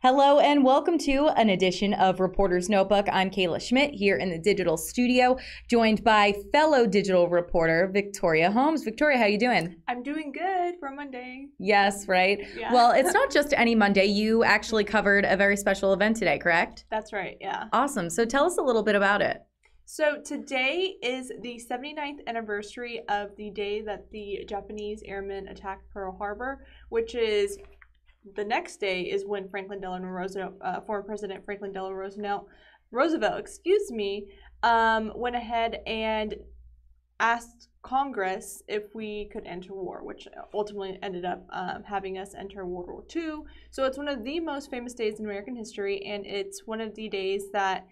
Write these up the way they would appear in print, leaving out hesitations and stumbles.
Hello and welcome to an edition of Reporter's Notebook. I'm Kayla Schmidt here in the digital studio, joined by fellow digital reporter Victoria Holmes. Victoria, how you doing? I'm doing good for Monday. Yes, right? Yeah. Well, it's not just any Monday. You actually covered a very special event today, correct? That's right, yeah. Awesome. So tell us a little bit about it. So today is the 79th anniversary of the day that the Japanese airmen attacked Pearl Harbor, which is the next day is when Franklin Delano Roosevelt, former President Franklin Delano Roosevelt, went ahead and asked Congress if we could enter war, which ultimately ended up having us enter World War II. So it's one of the most famous days in American history, and it's one of the days that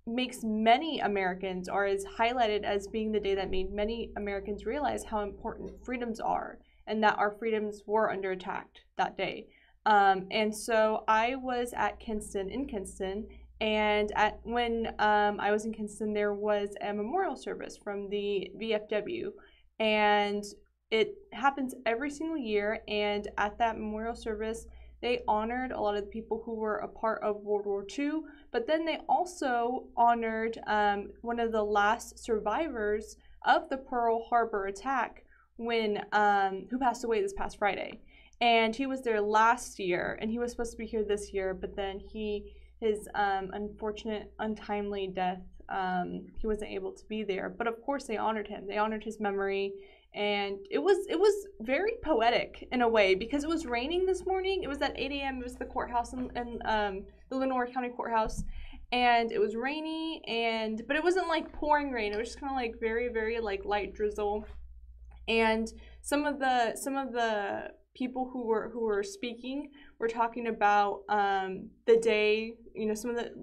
makes many Americans, or is highlighted as being the day that made many Americans realize how important freedoms are, and that our freedoms were under attack that day. And so I was at Kinston, and when I was in Kinston, there was a memorial service from the VFW, and it happens every single year, and at that memorial service, they honored a lot of the people who were a part of World War II, but then they also honored one of the last survivors of the Pearl Harbor attack, who passed away this past Friday. And he was there last year, and he was supposed to be here this year, but then his unfortunate, untimely death, he wasn't able to be there. But of course they honored him. They honored his memory, and it was very poetic in a way, because it was raining this morning. It was at 8 a.m. It was the courthouse in the Lenore County Courthouse, and it was rainy, but it wasn't like pouring rain. It was just kind of like very, very like light drizzle. And some of the people who were speaking were talking about the day. You know,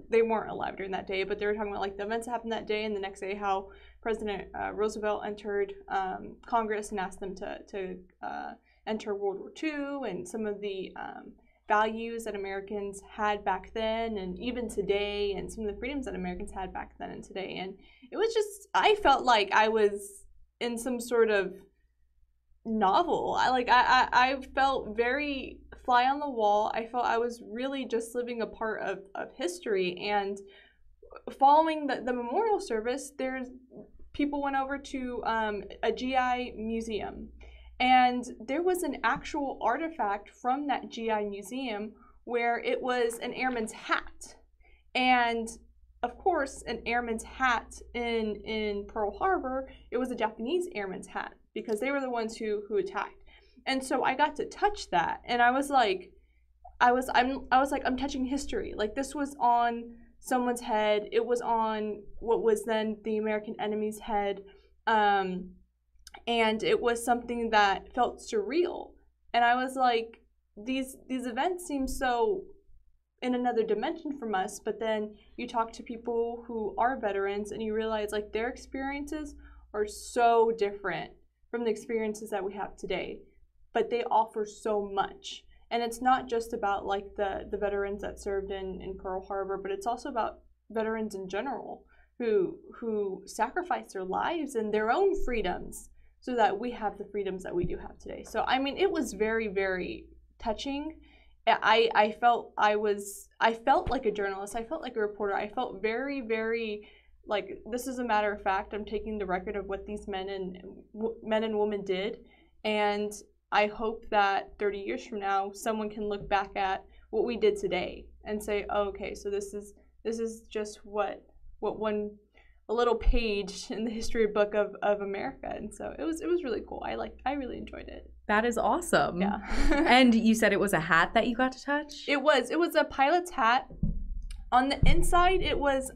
they weren't alive during that day, but they were talking about like the events that happened that day, and the next day how President Roosevelt entered Congress and asked them to enter World War II, and some of the values that Americans had back then and even today, and some of the freedoms that Americans had back then and today. And it was just, I felt like I was in some sort of novel. I felt very fly on the wall. I felt I was really just living a part of history. And following the memorial service, people went over to a GI museum, and there was an actual artifact from that GI museum where it was an airman's hat. And of course, an airman's hat in Pearl Harbor, it was a Japanese airman's hat, because they were the ones who attacked. And so I got to touch that, and I was like, I'm touching history. Like, this was on someone's head. It was on what was then the American enemy's head, and it was something that felt surreal. And I was like, these events seem so in another dimension from us, but then you talk to people who are veterans, and you realize like their experiences are so different from the experiences that we have today, but they offer so much. And it's not just about like the veterans that served in Pearl Harbor, but it's also about veterans in general who sacrificed their lives and their own freedoms so that we have the freedoms that we do have today. So I mean, it was very, very touching. I felt like a journalist. I felt like a reporter. I felt very, very like, this is a matter of fact. I'm taking the record of what these men and women did, and I hope that 30 years from now, someone can look back at what we did today and say, oh, okay, so this is just a little page in the history book of America. And so it was really cool. I really enjoyed it. That is awesome. Yeah. And you said it was a hat that you got to touch? It was a pilot's hat. On the inside, it was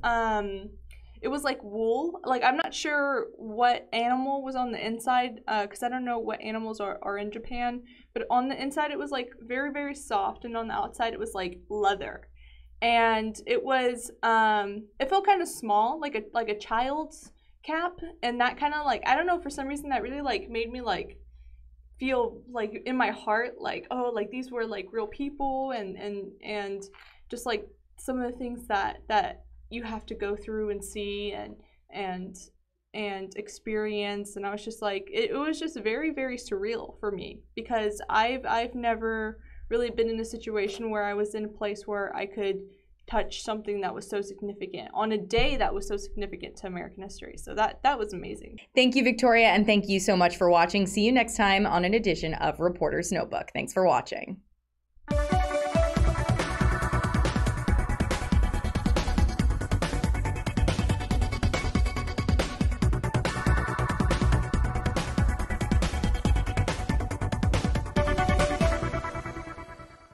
like wool. Like, I'm not sure what animal was on the inside, because I don't know what animals are in Japan. But on the inside, it was like very, very soft, and on the outside, it was like leather. And it was it felt kind of small, like a child's cap, and that kind of like, I don't know, for some reason that really like made me like feel like in my heart like, oh, like these were like real people, and just like some of the things that you have to go through and see and experience. And I was just like, it was just very, very surreal for me, because I've never really been in a situation where I was in a place where I could touch something that was so significant on a day that was so significant to American history. So that was amazing. Thank you, Victoria, and thank you so much for watching. See you next time on an edition of Reporter's Notebook. Thanks for watching.